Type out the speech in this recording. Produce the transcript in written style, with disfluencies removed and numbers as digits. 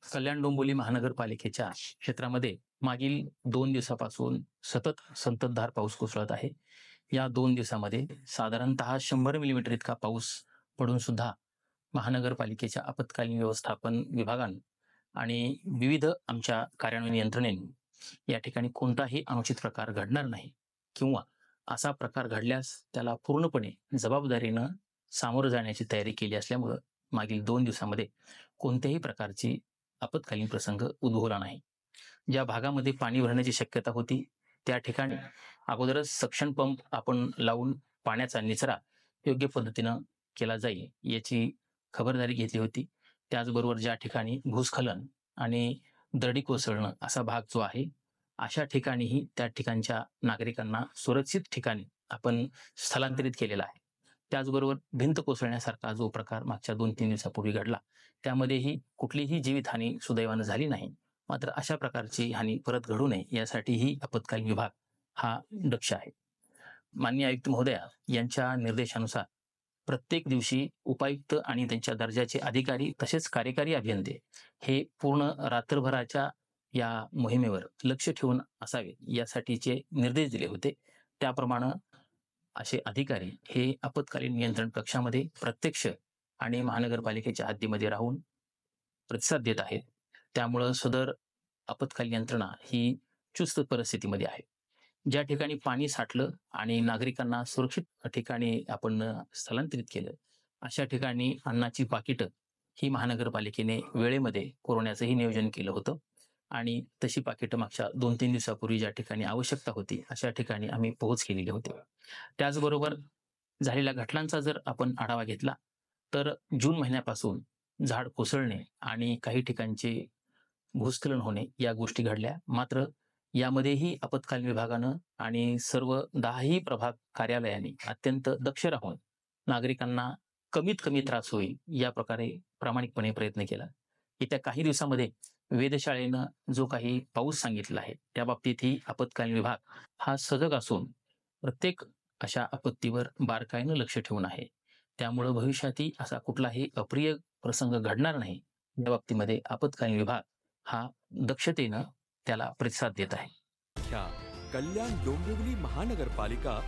कल्याण डोंबिवली महानगरपालिकेच्या क्षेत्रामध्ये मागील 2 दिवसापासून सतत संततधार पाऊस कोसळत आहे. या 2 दिवसामध्ये साधारणतः 100 मिलीमीटर इतका पाऊस पडून सुद्धा महानगरपालिकेच्या आपत्कालीन व्यवस्थापन विभागानं आणि विविध आमच्या कार्यान्वयन यंत्रणेने या ठिकाणी कोणताही अनुचित प्रकार घडणार नाही किंवा असा प्रकार घडल्यास त्याला पूर्णपणे जबाबदारीनं सामोरं जाण्याची तयारी केली असल्यामुळं मागील 2 दिवसामध्ये कोणत्याही प्रकारची आपत्कालीन प्रसंग उद्भवला नाही. ज्या भागामध्ये पाणी भरण्याची शक्यता होती त्या ठिकाणी अगोदरच सक्शन पंप आपण लावून पाण्याचा निचरा योग्य पद्धतीनं केला जाईल याची खबरदारी घेतली होती. त्याचबरोबर ज्या ठिकाणी भूस्खलन आणि दरडी कोसळणं असा भाग जो आहे, अशा ठिकाणीही त्या ठिकाणच्या नागरिकांना सुरक्षित ठिकाणी आपण स्थलांतरित केलेलं आहे. त्याचबरोबर भिंत कोसळण्यासारखा जो प्रकार मागच्या 2-3 दिवसापूर्वी घडला, त्यामध्येही कुठलीही जीवितहानी सुदैवानं झाली नाही. मात्र अशा प्रकारची हानी परत घडू नये यासाठीही आपत्कालीन विभाग हा दक्ष आहे. माननीय आयुक्त महोदया यांच्या निर्देशानुसार प्रत्येक दिवशी उपायुक्त आणि त्यांच्या दर्जाचे अधिकारी तसेच कार्यकारी अभियंते हे पूर्ण रात्रभराच्या या मोहिमेवर लक्ष ठेवून असावे यासाठीचे निर्देश दिले होते. त्याप्रमाणे असे अधिकारी हे आपत्कालीन नियंत्रण कक्षामध्ये प्रत्यक्ष आणि महानगरपालिकेच्या हद्दीमध्ये राहून प्रतिसाद देत आहेत. त्यामुळं सदर आपत्कालीन यंत्रणा ही चुस्त परिस्थितीमध्ये आहे. ज्या ठिकाणी पाणी साठलं आणि नागरिकांना सुरक्षित ठिकाणी आपण स्थलांतरित केलं, अशा ठिकाणी अन्नाची पाकिटं ही महानगरपालिकेने वेळेमध्ये पुरवण्याचंही नियोजन केलं होतं आणि तशी पाकिटं मागच्या 2-3 दिवसापूर्वी ज्या ठिकाणी आवश्यकता होती अशा ठिकाणी आम्ही पोहोच केलेली होती. त्याचबरोबर झालेल्या घटनांचा जर आपण आढावा घेतला तर जून महिन्यापासून झाड कोसळणे आणि काही ठिकाणचे भूस्खलन होणे या गोष्टी घडल्या. मात्र यामध्येही आपत्कालीन विभागानं आणि सर्व 10ही प्रभाग कार्यालयांनी अत्यंत दक्ष राहून नागरिकांना कमीत कमी त्रास होईल या प्रकारे प्रामाणिकपणे प्रयत्न केला. येत्या काही दिवसामध्ये वेधशाळेनं जो काही पाऊस सांगितला आहे त्या बाबतीतही आपत्कालीन विभाग हा सजग असून प्रत्येक अशा आपत्तीवर बारकाईनं लक्ष ठेवून आहे. त्यामुळं भविष्यातही असा कुठलाही अप्रिय प्रसंग घडणार नाही या बाबतीमध्ये आपत्कालीन विभाग हा दक्षतेनं त्याला प्रतिसाद देत आहे. कल्याण डोंबिवली महानगरपालिका